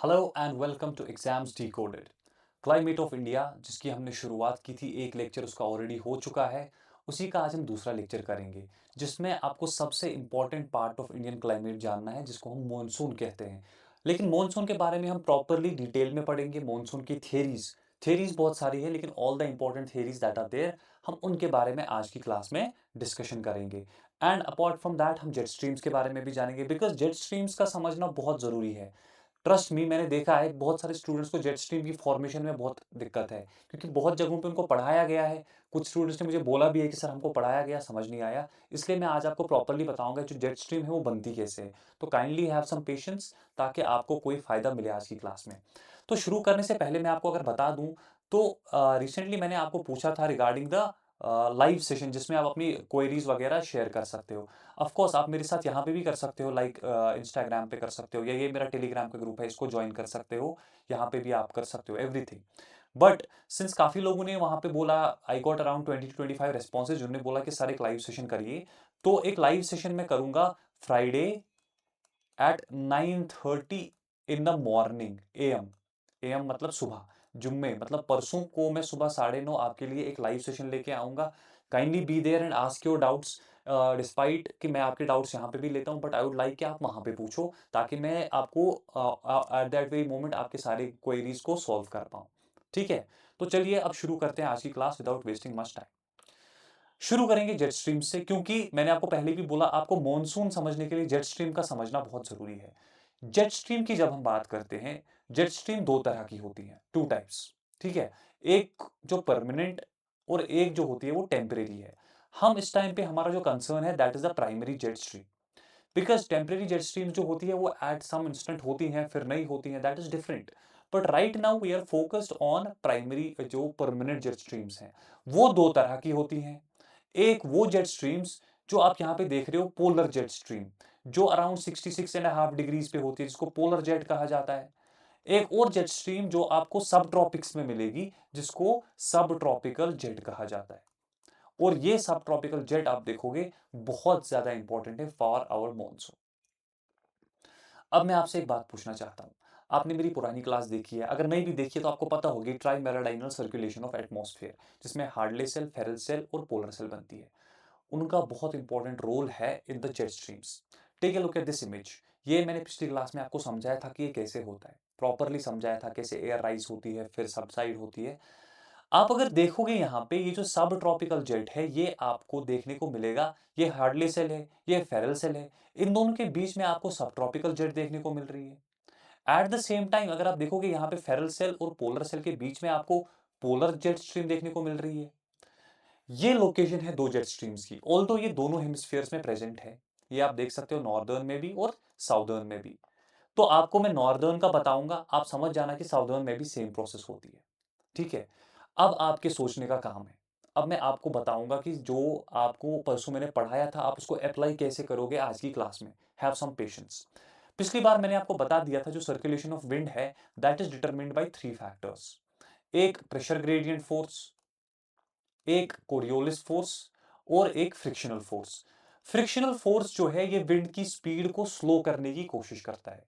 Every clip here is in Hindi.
Hello and welcome to exams decoded. Climate of India जिसकी हमने शुरुआत की थी, एक लेक्चर उसका ऑलरेडी हो चुका है। उसी का आज हम दूसरा लेक्चर करेंगे जिसमें आपको सबसे important part of Indian climate जानना है, जिसको हम मॉनसून कहते हैं। लेकिन मॉनसून के बारे में हम प्रॉपरली डिटेल में पढ़ेंगे। मॉनसून की थेरीज थेरीज बहुत सारी है, लेकिन all the important theories that are there, हम उनके बारे में आज की क्लास में डिस्कशन करेंगे। एंड अपार्ट फ्रॉम दैट हम जेट स्ट्रीम्स के बारे में भी जानेंगे, बिकॉज जेट स्ट्रीम्स का समझना बहुत ज़रूरी है। ट्रस्ट मी, मैंने देखा है बहुत सारे स्टूडेंट्स को जेट स्ट्रीम की फॉर्मेशन में बहुत दिक्कत है, क्योंकि बहुत जगहों पे उनको पढ़ाया गया है। कुछ स्टूडेंट्स ने मुझे बोला भी है कि सर हमको पढ़ाया गया, समझ नहीं आया। इसलिए मैं आज आपको प्रॉपर्ली बताऊंगा जो जेट स्ट्रीम है वो बनती कैसे है। तो काइंडली हैव सम पेशेंस, ताकि आपको कोई फ़ायदा मिले आज की क्लास में। तो शुरू करने से पहले मैं आपको अगर बता दूं, तो रिसेंटली मैंने आपको पूछा था रिगार्डिंग द लाइव सेशन, जिसमें आप अपनी क्वेरीज वगैरह शेयर कर सकते हो। ऑफ कोर्स आप मेरे साथ यहाँ पे भी कर सकते हो, लाइक इंस्टाग्राम पे कर सकते हो, या ये मेरा टेलीग्राम का ग्रुप है, इसको ज्वाइन कर सकते हो। यहाँ पे भी आप कर सकते हो एवरीथिंग। बट सिंस काफ़ी लोगों ने वहाँ पे बोला, I got around 20 to 25 responses, उन्होंने बोला कि सर एक लाइव सेशन करिए। तो एक लाइव सेशन मैं करूँगा Friday at 9:30 in the morning AM। AM मतलब सुबह। जुम्मे मतलब परसों को मैं सुबह 9:30 आपके लिए एक लाइव सेशन लेके आऊँगा। Kindly be there and ask your doubts. Despite कि मैं आपके डाउट्स यहाँ पे भी लेता हूँ, बट आई वुड लाइक कि आप वहाँ पे पूछो, ताकि मैं आपको एट दैट वेरी मोमेंट आपके सारे क्वेरीज को सॉल्व कर पाऊँ। ठीक है? तो चलिए अब शुरू करते हैं आज की class without wasting much time. शुरू करेंगे जेट स्ट्रीम से, क्योंकि मैंने आपको पहले भी बोला, आपको मॉनसून समझने के लिए जेट स्ट्रीम का समझना बहुत जरूरी है। जेट स्ट्रीम की जब हम बात करते हैं, जेट स्ट्रीम दो तरह की होती है, टू टाइप्स। ठीक है? एक जो परमानेंट, और एक जो होती है वो टेम्परेरी है। हम इस टाइम पे हमारा जो कंसर्न है that is the primary jet stream. Because temporary jet stream जो होती है वो एट सम इंस्टेंट होती हैं, फिर नहीं होती हैं, that is different. But right now we are focused on primary, जो परमानेंट जेट स्ट्रीम्स हैं। वो दो तरह की होती हैं। एक वो जेट स्ट्रीम्स जो आप यहाँ पे देख रहे हो, पोलर जेट स्ट्रीम, जो अराउंड 66.5 डिग्रीज पे होती है, जिसको पोलर जेट कहा जाता है। एक और जेट स्ट्रीम जो आपको सब ट्रॉपिक्स में मिलेगी, जिसको सब ट्रॉपिकल जेट कहा जाता है। और ये सब ट्रॉपिकल जेट आप देखोगे बहुत ज्यादा इंपॉर्टेंट है फॉर आवर मॉनसून। अब मैं आपसे एक बात पूछना चाहता हूँ। आपने मेरी पुरानी क्लास देखी है, अगर नहीं भी देखी है तो आपको पता होगी tri meridional circulation of atmosphere, जिसमें हार्डले सेल, फेरल सेल और पोलर सेल बनती है। उनका बहुत इंपॉर्टेंट रोल है in the jet streams. Take a look at this image. ये मैंने पिछली क्लास में आपको समझाया था कि ये कैसे होता है, प्रॉपरली समझाया था कैसे एयर राइज होती है फिर सबसाइड होती है। आप अगर देखोगे यहाँ पे, ये जो सब ट्रॉपिकल जेट है ये आपको देखने को मिलेगा। ये हार्डली सेल है, ये फेरल सेल है। इन दोनों के बीच में आपको सब ट्रॉपिकल जेट देखने को मिल रही है। एट द सेम टाइम अगर आप देखोगे यहाँ पे फेरल सेल और पोलर सेल के बीच में आपको पोलर जेट स्ट्रीम देखने को मिल रही है। ये लोकेशन है दो जेट स्ट्रीम्स की, ऑल्दो ये दोनों हेमिस्फीयर्स में प्रेजेंट है। ये आप देख सकते हो नॉर्दर्न में भी और साउदर्न में भी। तो आपको मैं नॉर्दर्न का बताऊंगा, आप समझ जाना कि साउदर्न में भी सेम प्रोसेस होती है। ठीक है? अब आपके सोचने का काम है। अब मैं आपको बताऊंगा कि जो आपको परसों मैंने पढ़ाया था, आप उसको अप्लाई कैसे करोगे आज की क्लास में। Have some patience. पिछली बार मैंने आपको बता दिया था जो सर्कुलेशन ऑफ विंड है, that is determined by three factors. एक प्रेशर ग्रेडियंट फोर्स, एक कोरियोलिस फोर्स, और एक फ्रिक्शनल फोर्स। फ्रिक्शनल फोर्स जो है ये विंड की स्पीड को स्लो करने की कोशिश करता है।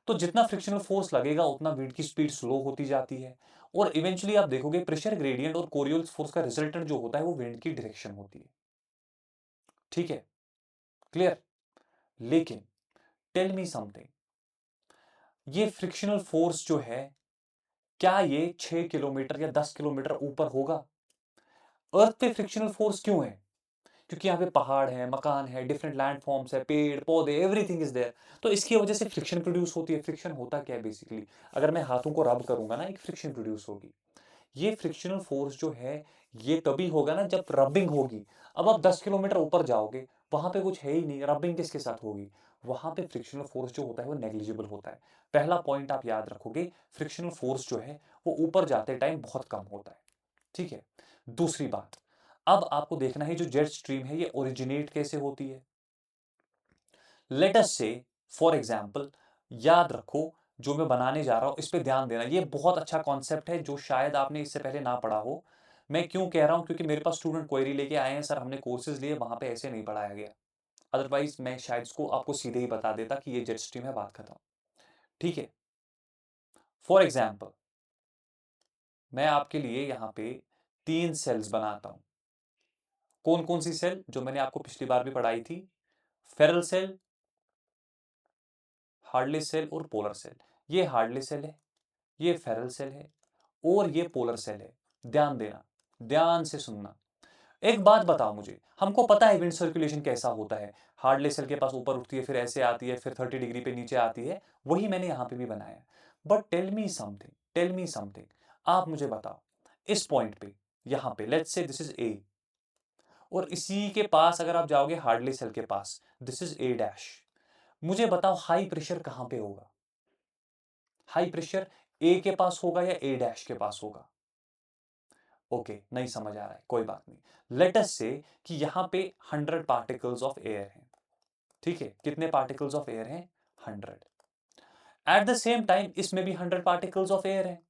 तो जितना फ्रिक्शनल फोर्स लगेगा उतना विंड की स्पीड स्लो होती जाती है। और इवेंचुअली आप देखोगे प्रेशर ग्रेडियंट और कोरियोलिस फोर्स का रिजल्टेंट जो होता है वो विंड की डायरेक्शन होती है। ठीक है? क्लियर? लेकिन टेल मी समथिंग, ये फ्रिक्शनल फोर्स जो है, क्या ये 6 किलोमीटर या 10 किलोमीटर ऊपर होगा? अर्थ पे फ्रिक्शनल फोर्स क्यों है? क्योंकि यहाँ पे पहाड़ है, मकान है, डिफरेंट लैंडफॉर्म्स है, पेड़ पौधे, एवरीथिंग इज देयर। तो इसकी वजह से फ्रिक्शन प्रोड्यूस होती है। फ्रिक्शन होता क्या है बेसिकली? अगर मैं हाथों को रब करूंगा ना, एक फ्रिक्शन प्रोड्यूस होगी। ये फ्रिक्शनल फोर्स जो है, ये तभी होगा ना जब रबिंग होगी। अब आप 10 किलोमीटर ऊपर जाओगे, वहां पे कुछ है ही नहीं, रबिंग किसके साथ होगी? वहां पे फ्रिक्शनल फोर्स जो होता है वो नेग्लिजिबल होता है। पहला पॉइंट आप याद रखोगे, फ्रिक्शनल फोर्स जो है वो ऊपर जाते टाइम बहुत कम होता है। ठीक है? दूसरी बात, अब आपको देखना है जो जेट स्ट्रीम है ये ओरिजिनेट कैसे होती है। लेट अस से, फॉर एग्जांपल, याद रखो, जो मैं बनाने जा रहा हूं इस पे ध्यान देना, ये बहुत अच्छा कॉन्सेप्ट है जो शायद आपने इससे पहले ना पढ़ा हो। मैं क्यों कह रहा हूं, क्योंकि मेरे पास स्टूडेंट क्वेरी लेके आए हैं, सर हमने कोर्सेज लिए वहां पे ऐसे नहीं पढ़ाया गया। अदरवाइज मैं शायद इसको आपको सीधे ही बता देता कि ये जेट स्ट्रीम है, बात खत्म। ठीक है? फॉर एग्जाम्पल मैं आपके लिए यहां पे 3 सेल्स बनाता हूं। कौन कौन सी सेल? जो मैंने आपको पिछली बार भी पढ़ाई थी, फेरल सेल, हार्डले सेल और पोलर सेल। ये हार्डले सेल है, ये फेरल सेल है और ये पोलर सेल है। ध्यान देना, ध्यान से सुनना। एक बात बताओ मुझे, हमको पता है विंड सर्कुलेशन कैसा होता है। हार्डले सेल के पास ऊपर उठती है, फिर ऐसे आती है, फिर 30 डिग्री पे नीचे आती है। वही मैंने यहां पे भी बनाया। बट टेल मी समथिंग, आप मुझे बताओ इस पॉइंट पे, यहां पे let's say this is a, और इसी के पास अगर आप जाओगे हार्डले सेल के पास, दिस इज ए डैश। मुझे बताओ हाई प्रेशर कहां पे होगा? हाई प्रेशर ए के पास होगा या ए डैश के पास होगा? ओके, नहीं समझ आ रहा है, कोई बात नहीं। लेट अस से कि यहां पे 100 पार्टिकल्स ऑफ एयर हैं। ठीक है, कितने पार्टिकल्स ऑफ एयर हैं? 100। एट द सेम टाइम इसमें भी 100 पार्टिकल्स ऑफ एयर हैं।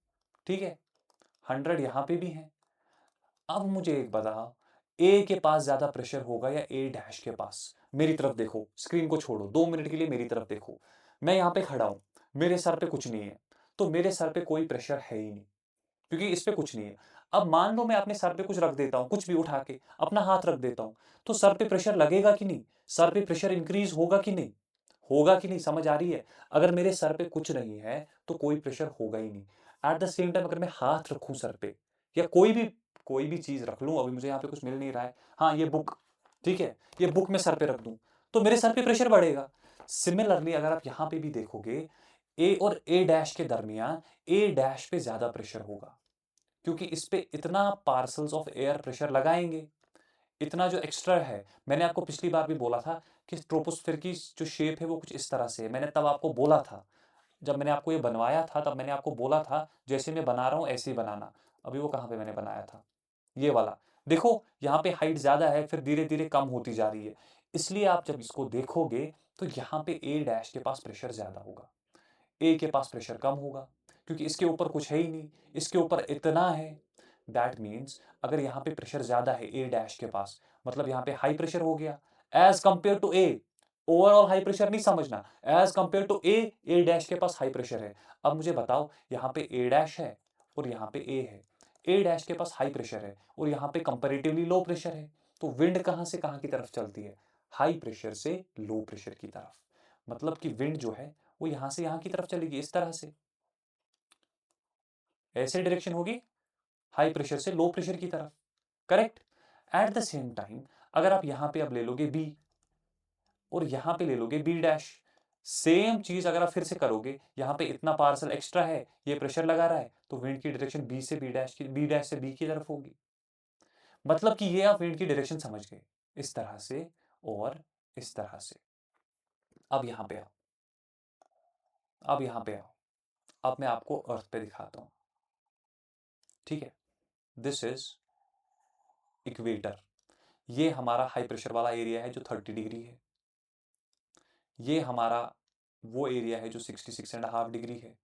ठीक है, 100 यहां पे भी हैं। अब मुझे एक बताओ, ए के पास ज्यादा प्रेशर होगा या ए डैश के पास? मेरी तरफ देखो, स्क्रीन को छोड़ो, 2 मिनट के लिए मेरी तरफ देखो। मैं यहां पे खड़ा हूं, मेरे सर पे कुछ नहीं है, तो मेरे सर पे कोई प्रेशर है ही नहीं, क्योंकि इस पे कुछ नहीं है। अब मान लो मैं अपने सर पे कुछ रख देता हूं, कुछ भी उठा के अपना हाथ रख देता हूं, तो सर पे प्रेशर लगेगा कि नहीं? सर पे प्रेशर इंक्रीज होगा कि नहीं? होगा कि नहीं? समझ आ रही है? अगर मेरे सर पे कुछ नहीं है तो कोई प्रेशर होगा ही नहीं। एट द सेम टाइम अगर मैं हाथ रखूं सर पे, या कोई भी चीज रख लूं, अभी मुझे यहाँ पे कुछ मिल नहीं रहा है, हाँ ये बुक, ठीक है, ये बुक मैं सर पे रख दूं, तो मेरे सर पे प्रेशर बढ़ेगा। सिमिलरली अगर आप यहाँ पे भी देखोगे, ए और ए डैश के दरमियान ए डैश पे ज्यादा प्रेशर होगा, क्योंकि इस पे इतना पार्सल्स ऑफ एयर प्रेशर लगाएंगे, इतना जो एक्स्ट्रा है। मैंने आपको पिछली बार भी बोला था कि ट्रोपोस्फेयर की जो शेप है वो कुछ इस तरह से है। मैंने तब आपको बोला था, जब मैंने आपको ये बनवाया था, तब मैंने आपको बोला था जैसे मैं बना रहा हूँ ऐसे ही बनाना। अभी वो कहाँ पे मैंने बनाया था, ये वाला। देखो यहाँ पे हाइट ज्यादा है, फिर धीरे धीरे कम होती जा रही है। इसलिए आप जब इसको देखोगे तो यहाँ पे ए डैश के पास प्रेशर ज्यादा होगा, ए के पास प्रेशर कम होगा, क्योंकि इसके ऊपर कुछ है ही नहीं, इसके ऊपर इतना है। दैट मीन्स अगर यहाँ पे प्रेशर ज्यादा है ए डैश के पास, मतलब यहाँ पे हाई प्रेशर हो गया as compared to A. Overall high pressure नहीं समझना, as compared to A, A dash के पास हाई प्रेशर है। अब मुझे बताओ, यहाँ पे ए डैश है और यहाँ पे ए है, ए डैश के पास हाई प्रेशर है और यहाँ पे कंपेरेटिवली लो प्रेशर है, तो विंड कहाँ से कहाँ की तरफ चलती है? हाई प्रेशर से लो प्रेशर की तरफ। मतलब कि विंड जो है वो यहां से यहां की तरफ चलेगी, इस तरह से, ऐसे डायरेक्शन होगी हाई प्रेशर से लो प्रेशर की तरफ। Correct. At the same time अगर आप यहां पे अब ले लोगे बी और यहां पे ले लोगे बी डैश, सेम चीज अगर आप फिर से करोगे, यहां पे इतना पार्सल एक्स्ट्रा है, ये प्रेशर लगा रहा है, तो विंड की डायरेक्शन बी से बी डैश की, बी डैश से बी की तरफ होगी। मतलब कि ये आप विंड की डायरेक्शन समझ गए, इस तरह से और इस तरह से। अब यहां पे आओ, अब यहां पे आओ, अब मैं आपको अर्थ पे दिखाता हूं। ठीक है, दिस इज इक्वेटर। ये हमारा हाई प्रेशर वाला एरिया है जो 30 डिग्री है। ये हमारा वो एरिया है जो 66.5 डिग्री है।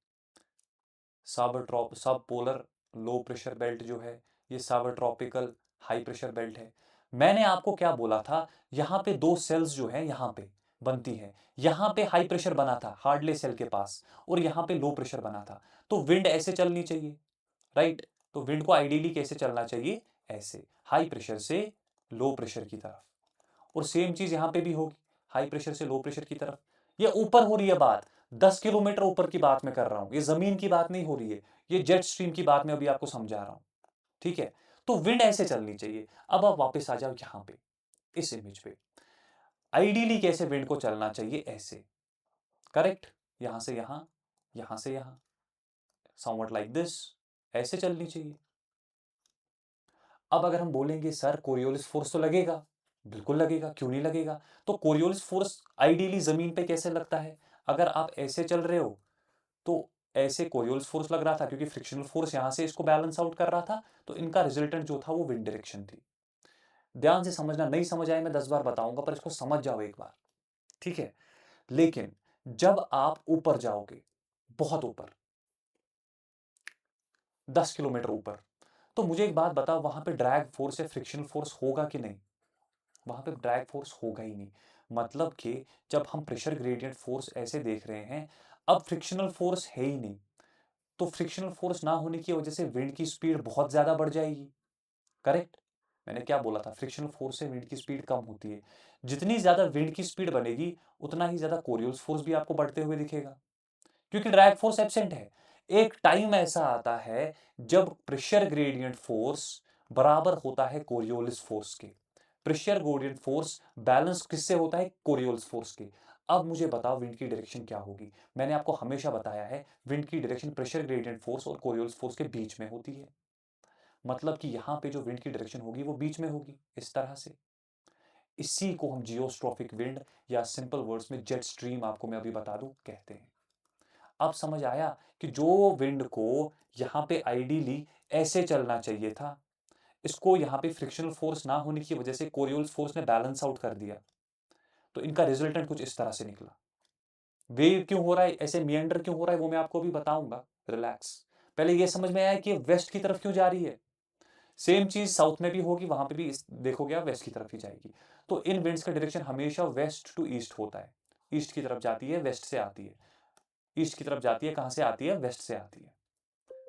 सब पोलर लो प्रेशर बेल्ट जो है, ये सब ट्रॉपिकल हाई प्रेशर बेल्ट है। मैंने आपको क्या बोला था, यहाँ पे दो सेल्स जो है यहाँ पे बनती है, यहाँ पे हाई प्रेशर बना था हार्डले सेल के पास, और यहाँ पे लो प्रेशर बना था। तो विंड ऐसे चलनी चाहिए, राइट? तो विंड को आइडियली कैसे चलना चाहिए? ऐसे, हाई प्रेशर से लो प्रेशर की तरफ। और सेम चीज यहां पे भी होगी, हाई प्रेशर से लो प्रेशर की तरफ। ये ऊपर हो रही है बात, 10 किलोमीटर ऊपर की बात मैं कर रहा हूं, ये जमीन की बात नहीं हो रही है, ये जेट स्ट्रीम की बात मैं अभी आपको समझा रहा हूं। ठीक है, तो विंड ऐसे चलनी चाहिए। अब आप वापस आ जाओ यहां पे, इस इमेज पे। आइडियली कैसे विंड को चलना चाहिए? ऐसे, करेक्ट? यहां से यहां, यहां से यहां, समवट लाइक दिस, ऐसे चलनी चाहिए। अब अगर हम बोलेंगे सर कोरियोलिस फोर्स तो लगेगा, बिल्कुल लगेगा, क्यों नहीं लगेगा? तो कोरियोलिस फोर्स आइडियली जमीन पे कैसे लगता है? अगर आप ऐसे चल रहे हो तो ऐसे कोरियोलिस फोर्स लग रहा था, क्योंकि फ्रिक्शनल फोर्स यहां से इसको बैलेंस आउट कर रहा था, तो इनका रिजल्टेंट जो था वो विंड डायरेक्शन थी। ध्यान से समझना, नहीं समझ आए मैं 10 बार बताऊंगा, पर इसको समझ जाओ एक बार। ठीक है, लेकिन जब आप ऊपर जाओगे, बहुत ऊपर, 10 किलोमीटर ऊपर, तो मुझे एक बात बताओ, वहां पे ड्रैग फोर्स या फ्रिक्शनल फोर्स होगा कि नहीं? वहां पे ड्रैग फोर्स होगा ही नहीं। मतलब कि जब हम प्रेशर ग्रेडियंट फोर्स ऐसे देख रहे हैं, अब फ्रिक्शनल फोर्स है ही नहीं, तो फ्रिक्शनल फोर्स ना होने की वजह से विंड की स्पीड बहुत ज़्यादा बढ़ जाएगी। करेक्ट? मैंने क्या बोला था, फ्रिक्शनल फोर्स से विंड की स्पीड कम होती है। जितनी ज़्यादा विंड की स्पीड बनेगी उतना ही ज़्यादा कोरियोलिस फोर्स भी आपको बढ़ते हुए दिखेगा, क्योंकि ड्रैग फोर्स एब्सेंट है। एक टाइम ऐसा आता है जब प्रेशर ग्रेडियंट फोर्स बराबर होता है कोरियोलिस फोर्स के। प्रेशर ग्रेडियंट फोर्स बैलेंस किससे होता है? कोरियोलिस फोर्स के। अब मुझे बताओ विंड की डायरेक्शन क्या होगी? मैंने आपको हमेशा बताया है विंड की डायरेक्शन प्रेशर ग्रेडियंट फोर्स और कोरियोलिस फोर्स के बीच में होती है। मतलब कि यहां पे जो विंड की डायरेक्शन होगी वो बीच में होगी, इस तरह से। इसी को हम जियोस्ट्रॉफिक विंड या सिंपल वर्ड्स में जेट स्ट्रीम, आपको मैं अभी बता दूं, कहते हैं। अब समझ आया कि जो विंड को यहाँ पे आइडियली ऐसे चलना चाहिए था, इसको यहाँ पे फ्रिक्शनल फोर्स ना होने की वजह से कोरियोलिस फोर्स ने बैलेंस आउट कर दिया। तो इनका रिजल्टेंट कुछ इस तरह से निकला। वेव क्यों हो रहा है, ऐसे मियंडर क्यों हो रहा है, वो मैं आपको अभी बताऊंगा। रिलैक्स। पहले ये समझ में आया कि वेस्ट की तरफ क्यों जा रही है। सेम चीज साउथ में भी होगी, वहां पे भी देखोगे आप वेस्ट की तरफ ही जाएगी। तो इन विंड्स का डायरेक्शन हमेशा वेस्ट टू ईस्ट होता है। ईस्ट की तरफ जाती है, वेस्ट से आती है। ईस्ट की तरफ जाती है, कहां से आती है? वेस्ट से आती है।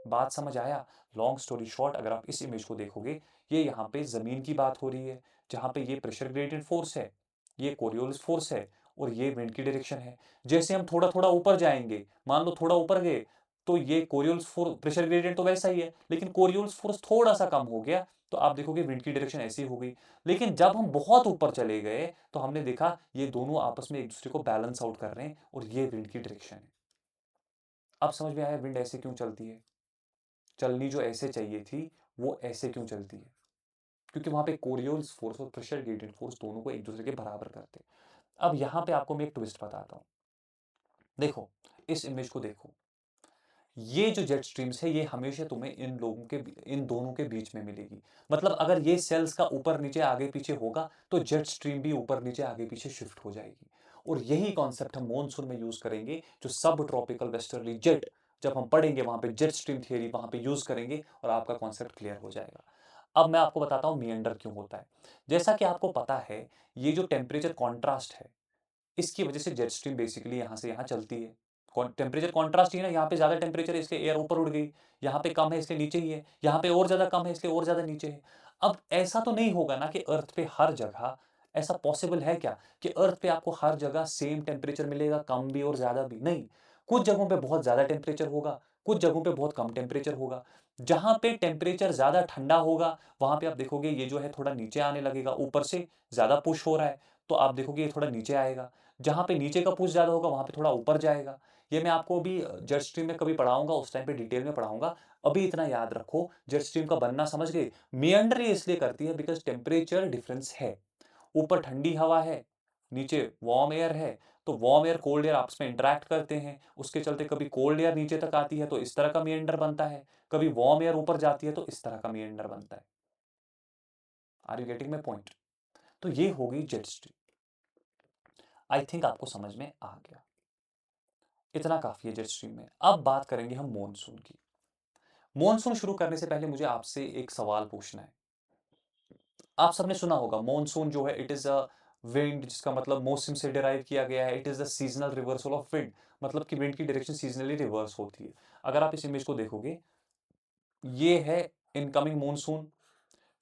बात समझ आया? लॉन्ग स्टोरी शॉर्ट, अगर आप इस इमेज को देखोगे, ये यहाँ पे जमीन की बात हो रही है, जहां पे ये प्रेशर ग्रेडियंट फोर्स है, ये कोरियोलिस फोर्स है, और ये विंड की डायरेक्शन है। जैसे हम थोड़ा थोड़ा ऊपर जाएंगे, मान लो थोड़ा ऊपर गए, तो ये कोरियोलिस फोर्स, प्रेशर ग्रेडियंट तो वैसा ही है, लेकिन कोरियोलिस फोर्स थोड़ा सा कम हो गया, तो आप देखोगे विंड की डायरेक्शन ऐसी हो गई। लेकिन जब हम बहुत ऊपर चले गए तो हमने देखा ये दोनों आपस में एक दूसरे को बैलेंस आउट कर रहे हैं, और ये विंड की डायरेक्शन है। अब समझ में आया विंड ऐसे क्यों चलती है? चलनी जो ऐसे चाहिए थी वो ऐसे क्यों चलती है? क्योंकि वहां पे कोरियोलिस फोर्स और प्रेशर ग्रेडियंट फोर्स दोनों को एक दूसरे के बराबर करते हैं। अब यहां पे आपको मैं एक ट्विस्ट बताता हूं। देखो, इस इमेज को देखो। ये जो जेट स्ट्रीम्स है ये हमेशा तुम्हें इन लोगों के, इन दोनों के बीच में मिलेगी। मतलब अगर ये सेल्स का ऊपर नीचे आगे पीछे होगा तो जेट स्ट्रीम भी ऊपर नीचे आगे पीछे शिफ्ट हो जाएगी। और यही कॉन्सेप्ट हम मॉनसून में यूज करेंगे, जो सब ट्रॉपिकल वेस्टर्ली जेट, जब हम पढ़ेंगे वहां पे जेट स्ट्रीम थियरी वहां पे यूज करेंगे और आपका कॉन्सेप्ट क्लियर हो जाएगा। अब मैं आपको बताता हूं मियंडर क्यों होता है। जैसा कि आपको पता है, ये जो टेम्परेचर कॉन्ट्रास्ट है, इसकी वजह से जेट स्ट्रीम बेसिकली यहाँ से यहाँ चलती है। टेम्परेचर कॉन्ट्रास्ट ही है ना, यहाँ पे ज़्यादा टेम्परेचर है इसलिए एयर ऊपर उड़ गई, यहाँ पे कम है इसलिए नीचे ही है, यहाँ पे और ज़्यादा कम है इसलिए और ज़्यादा नीचे है। अब ऐसा तो नहीं होगा ना कि अर्थ पे हर जगह, ऐसा पॉसिबल है क्या कि अर्थ पे आपको हर जगह सेम टेम्परेचर मिलेगा, कम भी और ज़्यादा भी नहीं। कुछ जगहों पे बहुत ज़्यादा टेम्परेचर होगा, कुछ जगहों पे बहुत कम टेम्परेचर होगा। जहाँ पे टेम्परेचर ज़्यादा ठंडा होगा वहाँ पे आप देखोगे ये जो है थोड़ा नीचे आने लगेगा, ऊपर से ज़्यादा पुश हो रहा है तो आप देखोगे ये थोड़ा नीचे आएगा। जहाँ पे नीचे का पुश ज़्यादा होगा वहाँ पे थोड़ा ऊपर जाएगा। ये मैं आपको अभी जेट स्ट्रीम में कभी पढ़ाऊंगा, उस टाइम पे डिटेल में पढ़ाऊंगा। अभी इतना याद रखो, जेट स्ट्रीम का बनना समझ गए। मियंडर ये इसलिए करती है बिकॉज टेम्परेचर डिफरेंस है। ऊपर ठंडी हवा है, नीचे वार्म एयर है, तो वार्म एयर कोल्ड एयर आपस में इंटरेक्ट करते हैं, उसके चलते कभी कोल्ड एयर नीचे तक आती है तो इस तरह का मियंडर बनता है, कभी वार्म एयर ऊपर जाती है तो इस तरह का मियंडर बनता है। Are you getting my point? तो ये होगी जेट स्ट्रीम। आई थिंक आपको समझ में आ गया। इतना काफी है जेट स्ट्रीम में। अब बात करेंगे हम मॉनसून की। मॉनसून शुरू करने से पहले मुझे आपसे एक सवाल पूछना है। आप सबने सुना होगा मॉनसून जो है इट इज अ विंड, जिसका मतलब मौसम से डिराइव किया गया है। It is the seasonal reversal of wind, मतलब कि विंड की डायरेक्शन सीजनली रिवर्स होती है। अगर आप इस इमेज को देखोगे, ये है इनकमिंग मॉनसून।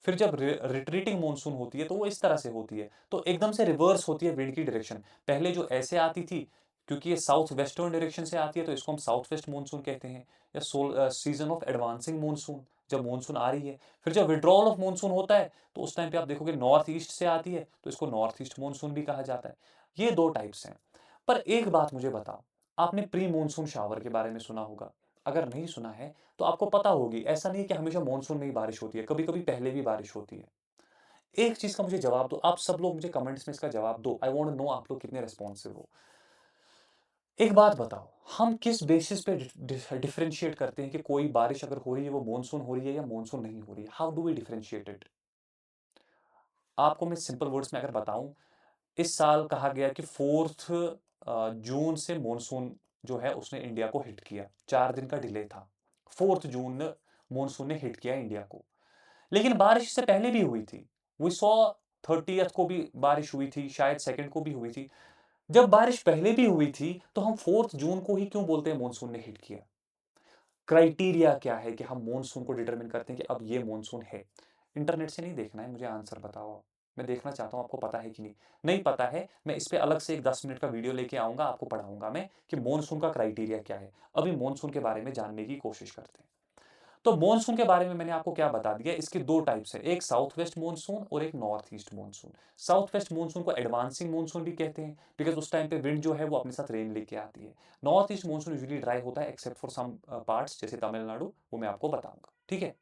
फिर जब रिट्रीटिंग मॉनसून होती है तो वो इस तरह से होती है, तो एकदम से रिवर्स होती है विंड की डायरेक्शन। पहले जो ऐसे आती थी, क्योंकि ये साउथ वेस्टर्न डायरेक्शन से आती है तो इसको हम साउथ वेस्ट मॉनसून कहते हैं, या सीजन ऑफ एडवांसिंग मॉनसून, जब मॉनसून आ रही है। फिर जब विड्रॉल ऑफ मॉनसून होता है तो उस टाइम पे आप देखोगे नॉर्थ ईस्ट से आती है तो इसको नॉर्थ ईस्ट मॉनसून भी कहा जाता है। ये दो टाइप्स हैं। पर एक बात मुझे बताओ, आपने प्री मॉनसून शावर के बारे में सुना होगा। अगर नहीं सुना है तो आपको पता होगी, ऐसा नहीं है कि हमेशा मॉनसून में ही बारिश होती है, कभी कभी पहले भी बारिश होती है। एक चीज का मुझे जवाब दो, आप सब लोग मुझे कमेंट्स में इसका जवाब दो। आई वांट टू नो आप लोग कितने रेस्पॉन्सिव हो। एक बात बताओ, हम किस बेसिस पे डिफरेंशिएट करते हैं कि कोई बारिश अगर हो रही है वो मॉनसून हो रही है या मॉनसून नहीं हो रही है? How do we differentiate it? आपको मैं सिंपल वर्ड्स में अगर बताऊं, इस साल कहा गया कि 4 जून से मॉनसून जो है उसने इंडिया को हिट किया, 4 दिन का डिले था। 4 जून मॉनसून ने हिट किया इंडिया को। लेकिन बारिश इससे पहले भी हुई थी। वी सॉ 30th को भी बारिश हुई थी, शायद सेकंड को भी हुई थी। जब बारिश पहले भी हुई थी तो हम 4 जून को ही क्यों बोलते हैं मॉनसून ने हिट किया? क्राइटेरिया क्या है कि हम मॉनसून को डिटरमिन करते हैं कि अब ये मॉनसून है? इंटरनेट से नहीं देखना है, मुझे आंसर बताओ आप। मैं देखना चाहता हूँ आपको पता है कि नहीं। नहीं पता है, मैं इस पे अलग से एक 10 मिनट का वीडियो लेके आऊँगा, आपको पढ़ाऊँगा मैं कि मॉनसून का क्राइटेरिया क्या है। अभी मॉनसून के बारे में जानने की कोशिश करते हैं। तो मॉनसून के बारे में मैंने आपको क्या बता दिया, इसके 2 टाइप्स हैं, एक साउथ वेस्ट मॉनसून और एक north east monsoon. South west monsoon को एडवांसिंग मॉनसून भी कहते हैं, बिकॉज़ उस टाइम पे विंड जो है वो अपने साथ रेन लेके आती है। North east monsoon usually dry होता है एक्सेप्ट फॉर सम पार्ट्स जैसे तमिलनाडु, वो मैं आपको बताऊँगा, ठीक है?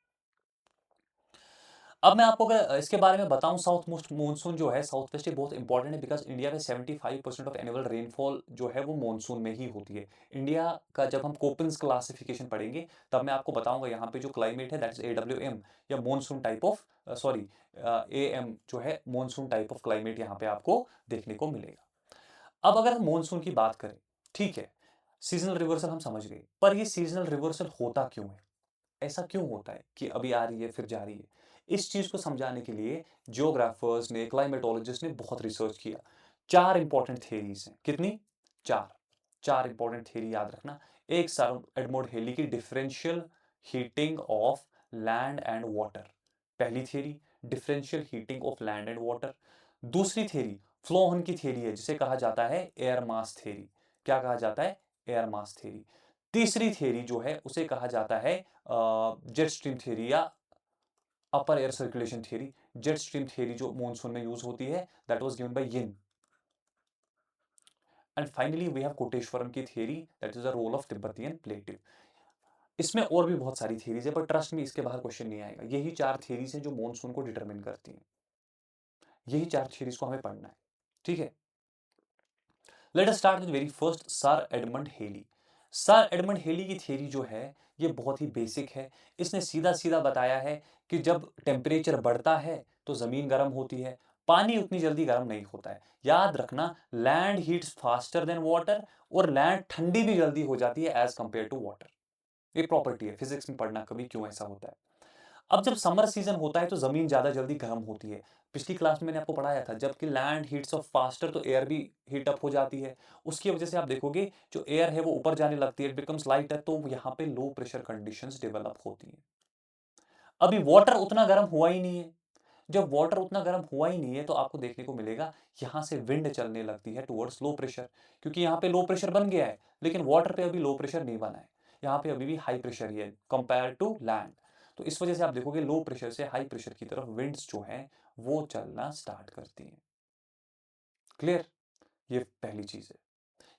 अब मैं आपको अगर इसके बारे में बताऊं, साउथ मोस्ट मॉनसून जो है साउथ वेस्ट, ये बहुत इंपॉर्टेंट है बिकॉज इंडिया में 75% ऑफ एनुअल रेनफॉल जो है वो मॉनसून में ही होती है। इंडिया का जब हम कोपेंस क्लासिफिकेशन पढ़ेंगे तब मैं आपको बताऊंगा यहाँ पे जो क्लाइमेट है दैट इज AWM या monsoon type of sorry AM जो है मॉनसून टाइप ऑफ क्लाइमेट यहाँ पे आपको देखने को मिलेगा। अब अगर हम मॉनसून की बात करें, ठीक है, सीजनल रिवर्सल हम समझ गए, पर ये सीजनल रिवर्सल होता क्यों है? ऐसा क्यों होता है कि अभी आ रही है फिर जा रही है? इस चीज को समझाने के लिए जियोग्राफर्स ने, क्लाइमेटोलॉजिस्ट ने बहुत रिसर्च किया। 4 इंपॉर्टेंट थ्योरीज हैं। कितनी? 4। 4 इंपॉर्टेंट थ्योरी याद रखना। एक सर एडमोंड हेली की differential heating of land and water, पहली theory, differential heating of land and water. दूसरी थ्योरी फ्लोहन की थ्योरी है जिसे कहा जाता है एयर मास थ्योरी। क्या कहा जाता है? Air mass theory. तीसरी थ्योरी जो है उसे कहा जाता है जेट स्ट्रीम थ्योरी या upper air circulation theory. Jet stream theory जो मॉनसून में यूज होती है that was given by Yin. And finally we have Koteswaram की theory that is the role of Tibetan plateau. इसमें और भी बहुत सारी थ्योरीज है पर ट्रस्ट में इसके बाहर क्वेश्चन नहीं आएगा। यही 4 थ्योरीज हैं जो मॉनसून को डिटरमिन करती हैं। यही 4 थ्योरीज को हमें पढ़ना है, ठीक है? Let us start with very first, sir Edmund Halley. Sir Edmund Halley की थ्योरी जो है ये बहुत ही बेसिक है। इसने सीधा सीधा बताया है कि जब टेम्परेचर बढ़ता है तो जमीन गर्म होती है, पानी उतनी जल्दी गर्म नहीं होता है। याद रखना, land heats faster than water और लैंड ठंडी भी जल्दी हो जाती है एज कंपेयर टू वाटर। ये प्रॉपर्टी है, फिजिक्स में पढ़ना कभी क्यों ऐसा होता है। अब जब समर सीजन होता है तो जमीन ज्यादा जल्दी गर्म होती है। पिछली क्लास में मैंने आपको पढ़ाया था, जबकि लैंड हीट्स अप फास्टर तो एयर भी हीट अप हो जाती है। उसकी वजह से आप देखोगे जो एयर है वो ऊपर जाने लगती है, इट बिकम्स लाइटर, तो यहाँ पे लो प्रेशर कंडीशंस डेवलप होती हैं। अभी वाटर उतना गर्म हुआ ही नहीं है। जब वाटर उतना गर्म हुआ ही नहीं है तो आपको देखने को मिलेगा यहाँ से विंड चलने लगती है टुवर्ड्स लो प्रेशर, क्योंकि यहाँ पे लो प्रेशर बन गया है लेकिन वाटर पे अभी लो प्रेशर नहीं बना है। यहाँ पे अभी भी हाई प्रेशर ही है कंपेयर टू लैंड। तो इस वजह से आप देखोगे लो प्रेशर से हाई प्रेशर की तरफ विंड्स जो हैं वो चलना स्टार्ट करती हैं। क्लियर? ये पहली चीज है,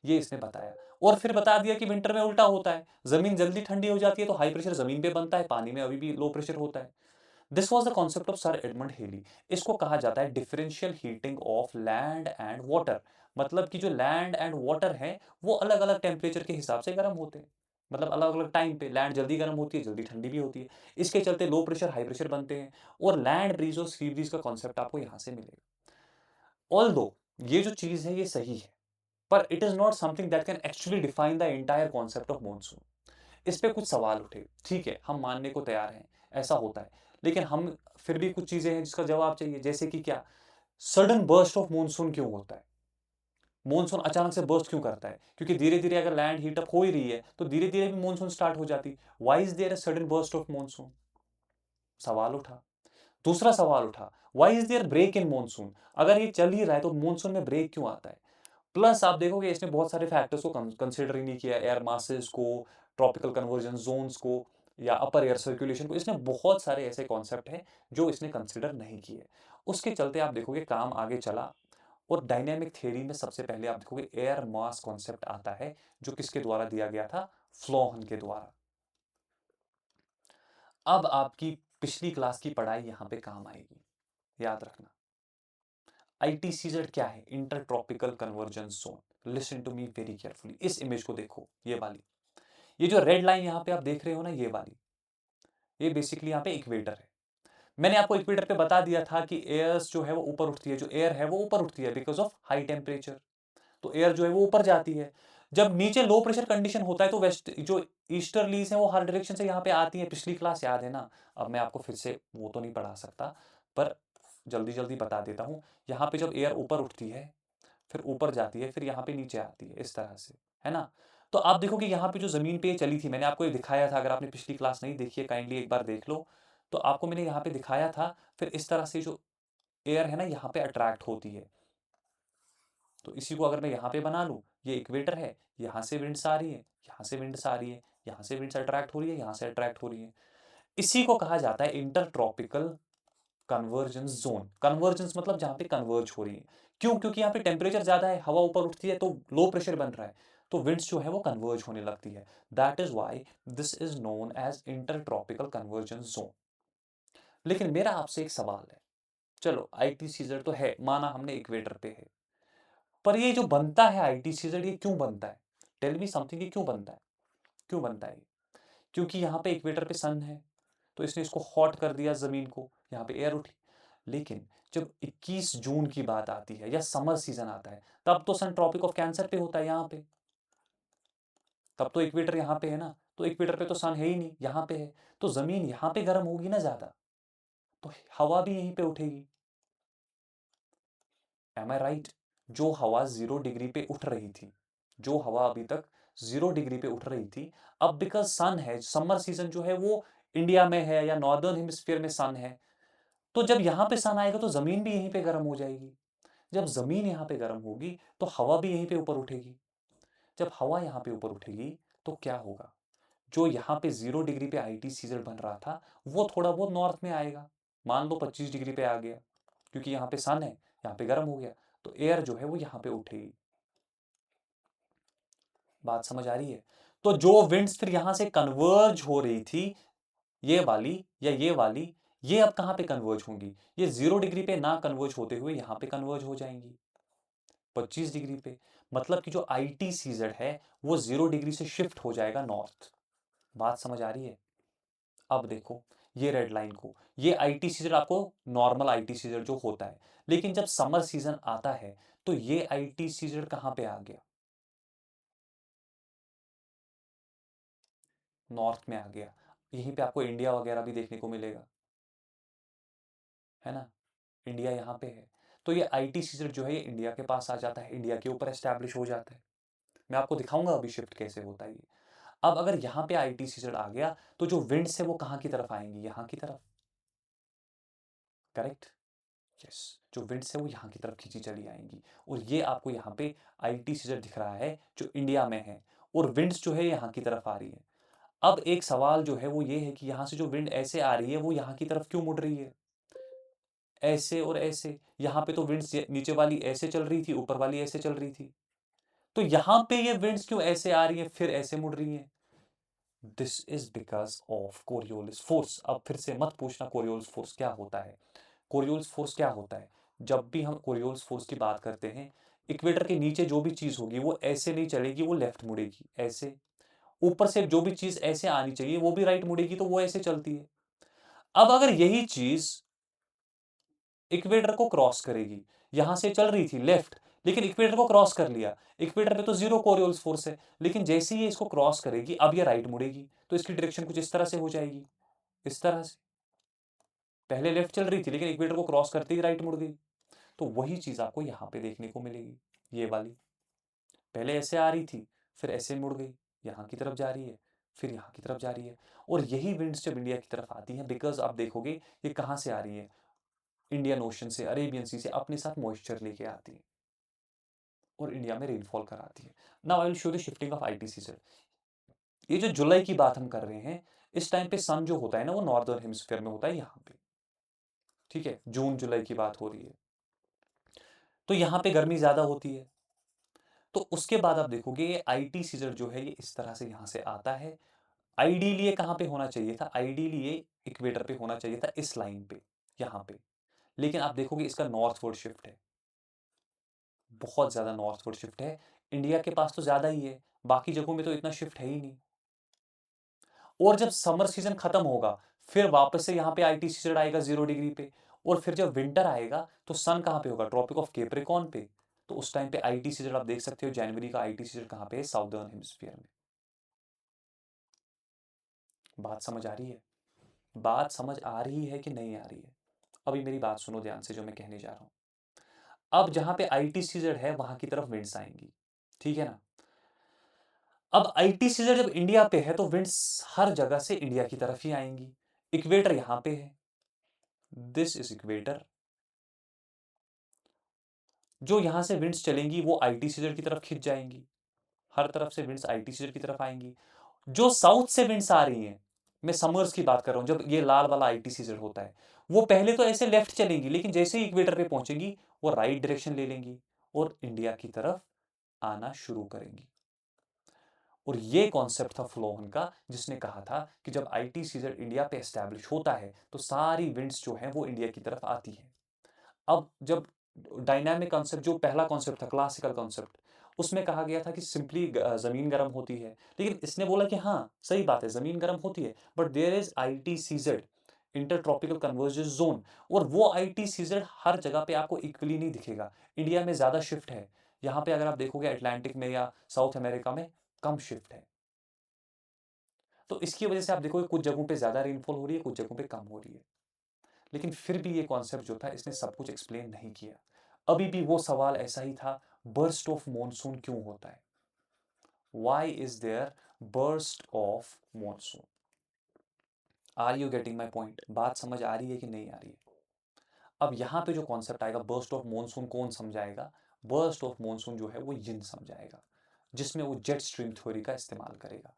ये इसने बताया। और फिर बता दिया कि विंटर में उल्टा होता है, जमीन जल्दी ठंडी हो जाती है तो हाई प्रेशर जमीन पे बनता है, पानी में अभी भी लो प्रेशर होता है। This was the concept of sir Edmund Halley. इसको कहा जाता है differential heating of land and water. मतलब कि जो लैंड एंड वाटर है वो अलग अलग टेम्परेचर के हिसाब से गर्म होते हैं। मतलब अलग अलग टाइम पे लैंड जल्दी गर्म होती है, जल्दी ठंडी भी होती है। इसके चलते लो प्रेशर हाई प्रेशर बनते हैं। और लैंड ब्रीज और सी ब्रीज का कॉन्सेप्ट आपको यहां से मिलेगा। ऑल्दो ये जो चीज है ये सही है, पर it is not something that can actually define the entire concept of monsoon. इस पे कुछ सवाल उठे, ठीक है, हम मानने को तैयार हैं, ऐसा होता है। लेकिन हम फिर भी कुछ चीजें हैं जिसका जवाब चाहिए, जैसे कि क्या? सडन बर्स्ट ऑफ मॉनसून क्यों होता है? मॉनसून अचानक से बर्स्ट क्यों करता है? क्योंकि धीरे धीरे अगर लैंड हीट अप हो ही रही है तो धीरे धीरे भी मॉनसून स्टार्ट हो जाती। Why is there a sudden burst of monsoon? सवाल उठा। दूसरा सवाल उठा, why is there break in monsoon? अगर ये चल ही रहा है तो मॉनसून में ब्रेक क्यों आता है? प्लस आप देखोगे इसने बहुत सारे फैक्टर्स को कंसिडर ही नहीं किया, एयर मासेस को, ट्रॉपिकल कन्वर्जन जोन्स को, या अपर एयर सर्कुलेशन को। इसने बहुत सारे ऐसे कॉन्सेप्ट हैं जो इसने कंसिडर नहीं किए। उसके चलते आप देखोगे काम आगे चला। और डायनेमिक थ्योरी में सबसे पहले आप देखोगे एयर मास कॉन्सेप्ट आता है, जो किसके द्वारा दिया गया था? फ्लोहन के द्वारा। अब आपकी पिछली क्लास की पढ़ाई यहां पे काम आएगी, याद रखना। ITCZ क्या है? Inter tropical convergence zone. Listen to me very carefully, इस इमेज को देखो, ये वाली। ये जो रेड लाइन यहाँ पे आप देख रहे हो ना, ये वाली, ये बेसिकली यहाँ पे इक्वेटर है। मैंने आपको इक्वेटर पे बता दिया था कि एयर्स जो है वो ऊपर उठती है, जो एयर है वो ऊपर उठती है बिकॉज ऑफ हाई टेम्परेचर। तो एयर जो है वो ऊपर जाती है। जब नीचे लो प्रेशर कंडीशन होता है तो वेस्ट जो ईस्टर्लीज है वो हर डायरेक्शन से यहाँ पे आती है। पिछली क्लास याद है ना? अब मैं आपको फिर से वो तो नहीं पढ़ा सकता, पर जल्दी जल्दी बता देता हूँ। यहाँ पे जब एयर ऊपर उठती है, फिर ऊपर जाती है, फिर यहाँ पे नीचे आती है, इस तरह से, है ना? तो आप देखो कि यहाँ पे जो ज़मीन पे ये चली थी, मैंने आपको ये दिखाया था, अगर आपने पिछली क्लास नहीं देखी है काइंडली एक बार देख लो। तो आपको मैंने यहाँ पे दिखाया था, फिर इस तरह से जो एयर है ना यहाँ पे अट्रैक्ट होती है। तो इसी को अगर मैं यहाँ पे बना लूँ, ये इक्वेटर है, यहाँ से विंड्स आ रही है, यहाँ से विंड्स आ रही है, यहाँ से विंड्स अट्रैक्ट हो रही है, यहाँ से अट्रैक्ट हो रही है। इसी को कहा जाता है inter tropical convergence zone. Convergence मतलब जहाँ पे कन्वर्ज हो रही है। क्यों? क्योंकि यहाँ पे टेम्परेचर ज़्यादा है, हवा ऊपर उठती है तो लो प्रेशर बन रहा है, तो विंड्स जो है वो कन्वर्ज होने लगती है। That is why this is known as inter tropical convergence zone. लेकिन मेरा आपसे एक सवाल है, चलो आईटी सीजर तो है, माना हमने इक्वेटर पे है, पर ये जो बनता है आईटी सीजर, ये क्यों बनता है? टेल मी समथिंग, ये क्यों बनता है? क्यों बनता है ये? क्योंकि यहाँ पे इक्वेटर पे सन है, तो इसने इसको हॉट कर दिया ज़मीन को, यहाँ पे एयर उठी। लेकिन जब 21 जून की बात आती है या समर सीजन आता है, तब तो सन ट्रॉपिक ऑफ कैंसर पे होता है यहाँ पे, तब तो इक्वेटर यहाँ पे है ना, तो इक्वेटर पे तो सन है ही नहीं, यहाँ पे है, तो ज़मीन यहाँ पे गर्म होगी ना ज़्यादा, तो हवा भी यहीं पे उठेगी। एम आई राइट? जो हवा 0 डिग्री पे उठ रही थी, जो हवा अभी तक 0 डिग्री पे उठ रही थी, अब बिकॉज सन है, समर सीजन जो है वो इंडिया में है या नॉर्दर्न हेमिस्फीयर में सन है, तो जब यहाँ पे सन आएगा तो ज़मीन भी यहीं पे गर्म हो जाएगी। जब ज़मीन यहाँ पे गर्म होगी तो हवा भी यहीं पे ऊपर उठेगी। जब हवा यहाँ पे ऊपर उठेगी तो क्या होगा? जो यहाँ पे 0 डिग्री पे आईटी सीजर बन रहा था, वो थोड़ा बहुत नॉर्थ में आएगा। मान लो 25 डिग्री पे आ गया, क्योंकि यहाँ पे सन है, यहाँ पे गर्म हो गया, तो एयर जो है वो यहाँ पे उठेगी। बात समझ आ रही है? तो जो विंड्स फिर यहाँ से कन्वर्ज हो रही थी, ये वाली या ये वाली, ये अब कहाँ पे कन्वर्ज होंगी? ये 0 डिग्री पे ना कन्वर्ज होते हुए यहाँ पे कन्वर्ज हो जाएंगी 25 डिग्री पे। मतलब कि जो आईटी सीजर है वो 0 डिग्री से शिफ्ट हो जाएगा नॉर्थ। बात समझ आ रही है? अब देखो ये रेड लाइन को, ये आईटी सीजर आपको नॉर्मल आईटी सीजर जो होता है, लेकिन जब समर सीजन आता है तो ये आईटी सीजर कहाँ पे आ गया? नॉर्थ में आ गया। यहीं पे आपको इंडिया वगैरह भी देखने को मिलेगा, है ना? इंडिया यहाँ पे है, तो ये आईटी सीजर जो है ये इंडिया के पास आ जाता है, इंडिया के ऊपर एस्टैब्लिश हो जाता है। मैं आपको दिखाऊंगा अभी शिफ्ट कैसे होता है ये। अब अगर यहाँ पे आईटी सीजन आ गया तो जो विंड्स है वो कहाँ की तरफ आएंगी? यहाँ की तरफ। करेक्ट? यस। जो विंड्स है वो यहाँ की तरफ खींची चली आएंगी, और ये आपको यहाँ पे आईटी सीजर दिख रहा है जो इंडिया में है, और विंड्स जो है यहाँ की तरफ आ रही है। अब एक सवाल जो है वो ये है कि यहाँ से जो विंड ऐसे आ रही है वो यहाँ की तरफ क्यों मुड़ रही है? ऐसे और ऐसे, यहाँ पे तो विंड्स नीचे वाली ऐसे चल रही थी, ऊपर वाली ऐसे चल रही थी, तो यहाँ पे ये विंड्स क्यों ऐसे आ रही है फिर ऐसे मुड़ रही है? This is because of Coriolis force. अब फिर से मत पूछना कोरियोलिस फोर्स क्या होता है। कोरियोलिस फोर्स क्या होता है? जब भी हम कोरियोलिस फोर्स की बात करते हैं, इक्वेटर के नीचे जो भी चीज होगी वो ऐसे नहीं चलेगी, वो लेफ्ट मुड़ेगी ऐसे। ऊपर से जो भी चीज ऐसे आनी चाहिए वो भी राइट मुड़ेगी, तो वो ऐसे चलती है। अब अगर यही चीज इक्वेटर को क्रॉस करेगी, यहां से चल रही थी लेफ्ट, लेकिन इक्वेटर को क्रॉस कर लिया, इक्वेटर पे तो जीरो कोरियोलिस फोर्स है, लेकिन जैसे ही ये इसको क्रॉस करेगी अब ये राइट मुड़ेगी, तो इसकी डायरेक्शन कुछ इस तरह से हो जाएगी, इस तरह से। पहले लेफ्ट चल रही थी लेकिन इक्वेटर को क्रॉस करते ही राइट मुड़ गई। तो वही चीज आपको यहाँ पे देखने को मिलेगी, ये वाली। पहले ऐसे आ रही थी, फिर ऐसे मुड़ गई, यहाँ की तरफ जा रही है, फिर यहाँ की तरफ जा रही है। और यही विंड्स जब इंडिया की तरफ आती हैं, बिकॉज आप देखोगे ये कहाँ से आ रही है, इंडियन ओशन से, अरेबियन सी से अपने साथ मॉइस्चर लेके आती है और इंडिया में रेनफॉल कराती है। Now I will show the shifting of IT season. ये जो जुलाई की बात हम कर रहे हैं, इस टाइम पे सन जो होता है ना वो नॉर्दर्न हेमिस्फीयर में होता है यहाँ पे, ठीक है? जून जुलाई की बात हो रही है, तो यहाँ पे गर्मी ज्यादा होती है। तो उसके बाद आप देखोगे ये आईटी सीजन जो है ये इस तरह से यहाँ से आता है। आइडियली ये कहाँ पे होना चाहिए था? आइडियली ये इक्वेटर पे होना चाहिए था, इस लाइन पे, यहाँ पे। लेकिन आप देखोगे इसका नॉर्थवर्ड शिफ्ट है, बहुत ज्यादा नॉर्थवर्ड शिफ्ट है। इंडिया के पास तो ज्यादा ही है, बाकी जगहों में तो इतना शिफ्ट है ही नहीं। और जब समर सीजन खत्म होगा फिर वापस से यहाँ पे आईटी सीजन आएगा 0 डिग्री पे, और फिर जब विंटर आएगा तो सन कहाँ पे होगा? ट्रॉपिक ऑफ कैप्रिकॉर्न पे। तो उस टाइम पे आईटी सीजन आप देख सकते हो, जनवरी का आईटी सीजन कहाँ पे है? साउदर्न हेमिस्फीयर में। बात समझ आ रही है? बात समझ आ रही है कि नहीं आ रही है? अभी मेरी बात सुनो ध्यान से जो मैं कहने जा रहा हूँ। अब जहाँ पे आईटी सीजन है वहां की तरफ विंड्स आएंगी, ठीक है ना? अब आईटी सीजर जब इंडिया पे है तो विंड्स हर जगह से इंडिया की तरफ ही आएंगी। इक्वेटर यहां पे है, दिस इज इक्वेटर। जो यहां से विंड्स चलेंगी वो आईटी सीजर की तरफ खिंच जाएंगी, हर तरफ से विंड्स आईटी सीजर की तरफ आएंगी। जो साउथ से विंड्स आ रही हैं, मैं समर्स की बात कर रहा हूं, जब ये लाल वाला आईटी सीजर होता है, वो पहले तो ऐसे लेफ्ट चलेंगी, लेकिन जैसे ही इक्वेटर पे पहुंचेंगी वो राइट डायरेक्शन ले लेंगी और इंडिया की तरफ आना शुरू करेंगी। और ये कॉन्सेप्ट था फ्लोहन का, जिसने कहा था कि जब आईटी सीजर इंडिया पे एस्टैब्लिश होता है तो सारी विंड्स जो हैं वो इंडिया की तरफ आती हैं। अब जब डायनामिक कॉन्सेप्ट, जो पहला कॉन्सेप्ट था क्लासिकल कॉन्सेप्ट, उसमें कहा गया था कि सिंपली जमीन गर्म होती है, लेकिन इसने बोला कि हाँ सही बात है जमीन गर्म होती है, but there is IT CZ, inter tropical convergence zone. और वो आईटी सीजेड हर जगह पे आपको इक्वली नहीं दिखेगा, इंडिया में ज्यादा शिफ्ट है, यहाँ पे अगर आप देखोगे अटलांटिक में या साउथ अमेरिका में कम शिफ्ट है। तो इसकी वजह से आप देखोगे कुछ जगहों पे ज्यादा रेनफॉल हो रही है, कुछ जगहों पे कम हो रही है। लेकिन फिर भी ये कॉन्सेप्ट जो था इसने सब कुछ एक्सप्लेन नहीं किया। अभी भी वो सवाल ऐसा ही था, बर्स्ट ऑफ मॉनसून क्यों होता है? Why is there burst of monsoon? Are you getting my point? बात समझ आ रही है कि नहीं आ रही है? अब यहां पे जो कॉन्सेप्ट आएगा बर्स्ट ऑफ मॉनसून, कौन समझाएगा? बर्स्ट ऑफ मॉनसून जो है वो यिन समझाएगा, जिसमें वो जेट स्ट्रीम थ्योरी का इस्तेमाल करेगा।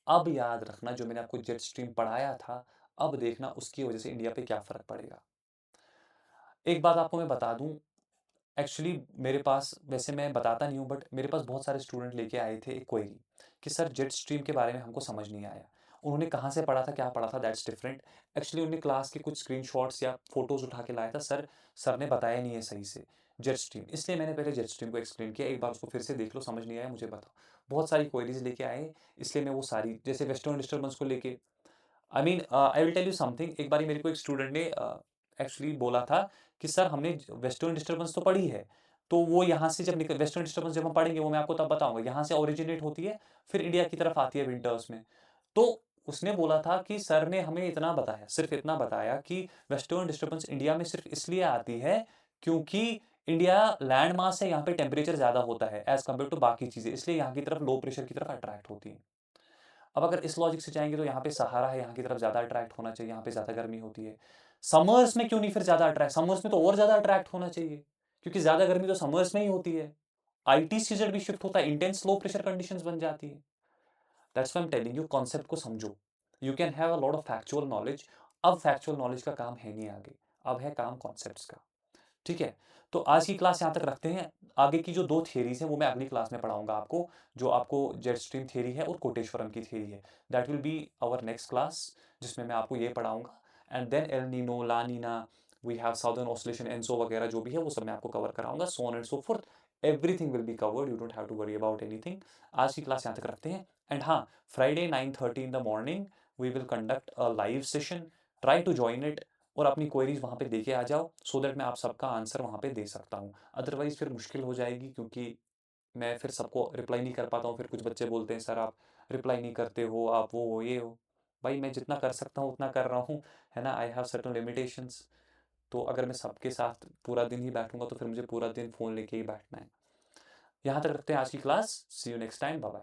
अब याद रखना जो मैंने आपको जेट स्ट्रीम पढ़ाया था, अब देखना उसकी वजह से इंडिया पे क्या फर्क पड़ेगा। एक बात आपको मैं बता दूं, एक्चुअली मेरे पास, वैसे मैं बताता नहीं हूँ, बट मेरे पास बहुत सारे स्टूडेंट लेके आए थे एक क्वेरी कि सर जेट स्ट्रीम के बारे में हमको समझ नहीं आया। उन्होंने कहाँ से पढ़ा था, क्या पढ़ा था, दैट्स डिफरेंट। एक्चुअली उन्होंने क्लास के कुछ स्क्रीनशॉट्स या फोटोज उठा के लाया था, सर ने बताया नहीं है सही से जेट स्ट्रीम, इसलिए मैंने पहले जेट स्ट्रीम को एक्सप्लेन किया। एक बार उसको फिर से देख लो, समझ नहीं आया मुझे बताओ। बहुत सारी क्वेरीज लेके आए, इसलिए मैं वो सारी, जैसे वेस्टर्न डिस्टर्बेंस को लेके, I mean I will tell you something. एक बार मेरे को एक स्टूडेंट ने एक्चुअली बोला था कि सर हमने वेस्टर्न डिस्टर्बेंस तो पढ़ी है, तो वो यहाँ से जब निकल, वेस्टर्न डिस्टर्बेंस जब हम पढ़ेंगे वो मैं आपको तब बताऊंगा, यहाँ से ओरिजिनेट होती है फिर इंडिया की तरफ आती है विंटर्स में। तो उसने बोला था कि सर ने हमें इतना बताया, सिर्फ इतना बताया कि वेस्टर्न डिस्टर्बेंस इंडिया में सिर्फ इसलिए आती है क्योंकि इंडिया लैंड मास है, यहाँ पे टेम्परेचर ज्यादा होता है एज कम्पेयर टू बाकी चीजें, इसलिए यहाँ की तरफ लो प्रेशर की तरफ अट्रैक्ट होती है। अब अगर इस लॉजिक से जाएंगे तो यहाँ पे सहारा है, यहाँ की तरफ ज्यादा अट्रैक्ट होना चाहिए, यहाँ पे ज्यादा गर्मी होती है। समर्स में क्यों नहीं फिर ज्यादा अट्रैक्ट, समर्स में तो और ज्यादा अट्रैक्ट होना चाहिए, क्योंकि ज्यादा गर्मी तो समर्स में ही होती है। आईटी सीजन भी शिफ्ट होता है, इंटेंस लो प्रेशर कंडीशंस बन जाती है। That's why I am telling you, concept को समझो। You can have a lot of factual knowledge, अब फैक्चुअल नॉलेज का काम है नहीं आगे, अब है काम कॉन्सेप्ट्स का। ठीक है, तो आज की क्लास यहाँ तक रखते हैं। आगे की जो दो थियरीज हैं वो मैं अगली क्लास में पढ़ाऊंगा आपको, जो आपको जेट स्ट्रीम थियरी है और कोटेश्वरम की थियरी है। That will be our next class, जिसमें मैं आपको ये पढ़ाऊंगा। And then El Nino, La Nina, we have southern oscillation, ENSO वगैरह जो भी है वो सब मैं आपको कवर कराऊंगा, so on and so forth. Everything will be covered, you don't have to worry about anything. आज की क्लास यहाँ तक रखते हैं। एंड हाँ, Friday 9:30 in the morning we will conduct a live session, try to join it और अपनी क्वेरीज वहाँ पे दे के आ जाओ, सो दैट मैं आप सबका आंसर वहाँ पे दे सकता हूँ। अदरवाइज फिर मुश्किल हो जाएगी, क्योंकि मैं फिर सबको रिप्लाई नहीं कर पाता हूँ। फिर कुछ बच्चे बोलते हैं सर आप रिप्लाई नहीं करते हो, आप वो हो ये हो। भाई मैं जितना कर सकता हूँ उतना कर रहा हूँ, है ना, आई हैव सर्टन लिमिटेशंस। तो अगर मैं सबके साथ पूरा दिन ही बैठूंगा तो फिर मुझे पूरा दिन फ़ोन लेके ही बैठना है। यहाँ तक रखते हैं आज की class, see you next time, bye bye.